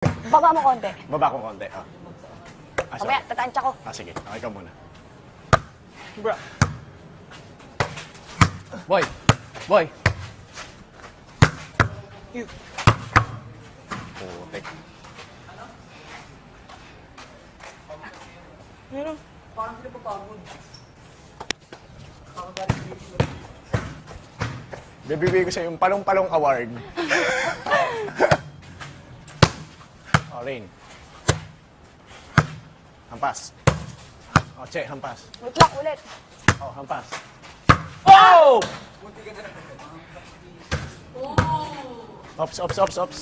Baba mo konti. Baba ko konti. Oh. Mamaya, tatansya ko. Sige. Okay ka muna. Bro. Boy! Boy! Putik. Ano? Parang pinapapagod. Bibigay ko sa'yo yung Palong-Palong Award. Oh, Rain. Hampas. Oh, Che, hampas. Wait lang, ulit. Oh, hampas. Oh! Ops, ops, ops, ops.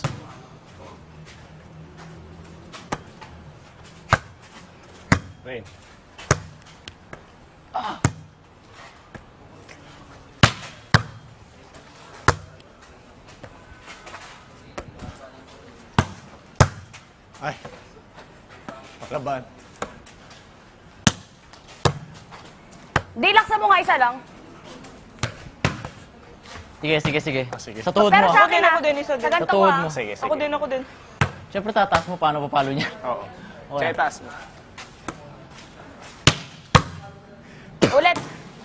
Rain. Ay. Paklaban. Dilaksa mo nga isa lang. Sige, sige, sige. Sige. Sa tuhod Pero mo. sa ah. akin Ako din, isa din. Sa ganito Sa tuhod ah. mo. Sige, sige. Ako din. Siyempre tataas mo paano papalo niya. Oo. Okay. Che, taas mo. Ulit.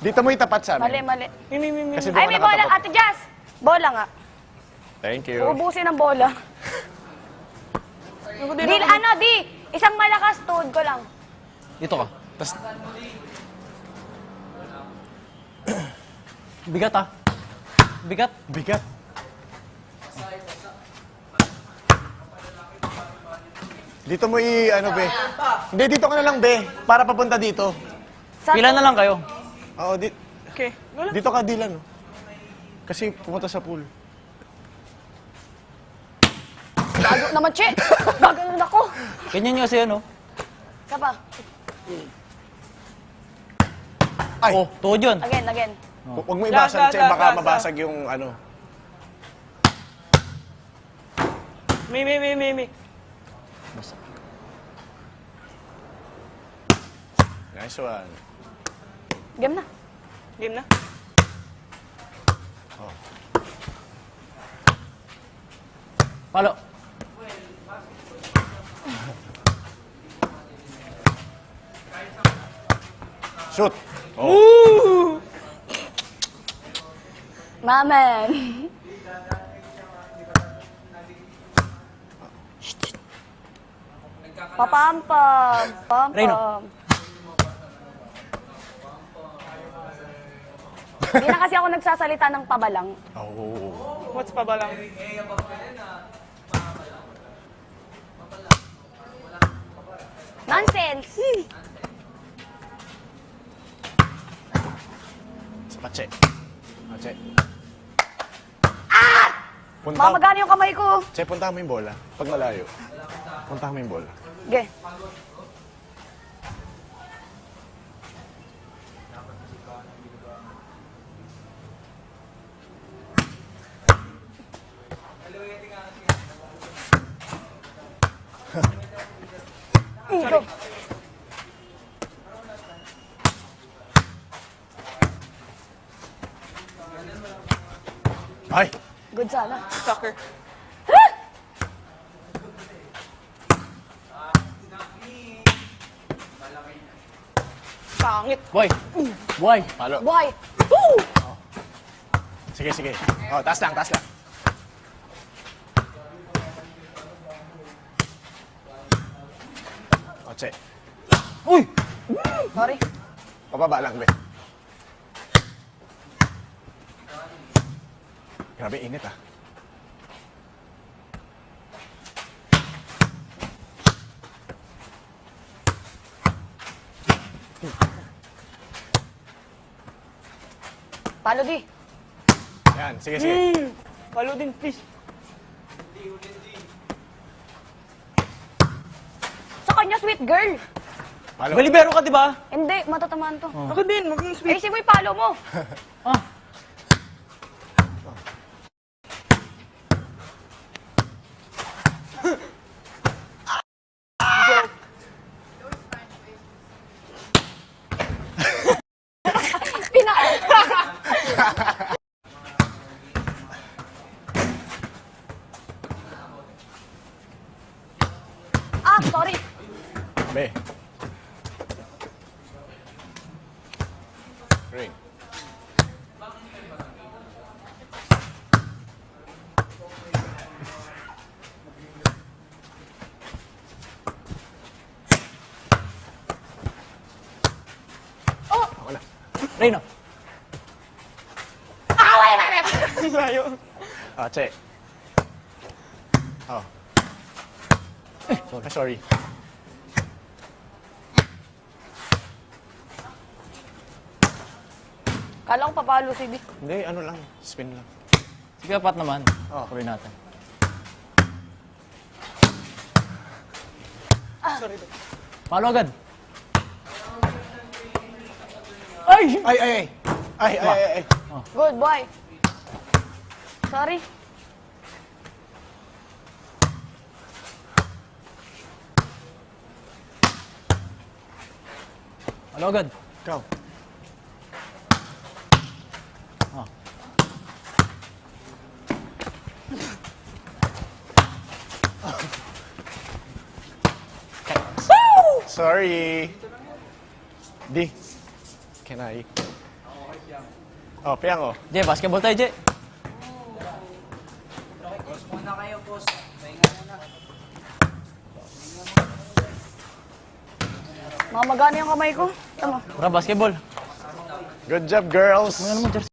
Dito mo itapat sa Mali, amin. mali. Mimi. Kasi Ay, doon may ka bola. nakatapat. Ate Jazz. Bola nga. Thank you. Uubusin ang bola. Ako din. Di, ano, di. Isang malakas, tuhod ko lang. Dito ka. Tas, Bigat ah. Bigat. bigat. Dito mo ano, be. Hindi, dito ka na lang, be. Para papunta dito. Pila na lang kayo. Oo, Okay. Wala. dito ka, Dylan. Oh. Kasi pumunta sa pool. Gago naman, Che. Gaganon ako. Ganyan nyo kasi ano. Isa pa. Ay! Oh, tuhod yun. Again, again. Huwag mo ibasag, Che. Baka mabasag yung ano. Mimi. Nice one. Game na. Game na. Palo. Shoot! Oh. Maman. Papampam. Reyno. Pampam. Hindi na kasi ako nagsasalita ng pabalang. Oh. What's pa ba lang? Nonsense! Sa Che. Che. Mamagana yung kamay ko. Che, puntahan mo yung bola. Pag malayo. Puntahan mo yung bola. Okay. Go. Ay! Good sana. Soccer. Pangit. Boy! Boy! Palo. Boy! Sige, sige. Oh, taas lang, taas lang. Oh, Che. Uy! Sorry. Pababa lang, be. Grabe, init ah. Palo di. Yan, sige, sige. Palo din, please. Sa kanya, sweet girl. Palo. Balibero ka, di ba? Hindi, matatamaan to. Ako din, maging sweet. Ay, si Boy, palo mo. Ah. Sorry. Be. Ring. Wala. Reyno. Layo. Ah, che. Oh. Sorry. Kala ko papalo si Vic. Hindi, ano lang. Spin lang. Sige, apat naman. Oh. Tuloy natin. Sorry, Dok. Palo agad. Ay! Ay, ay, ay. Ay, ay, ay, ay. Good boy. Sorry. Palo agad. Ikaw. Ah. Sorry. Di. Can I? Oh, piyang oh. Je, basketball tayo, Je. Mamagana yung kamay ko. Tama. Tara, basketball. Good job, girls. Ano mo, jersey?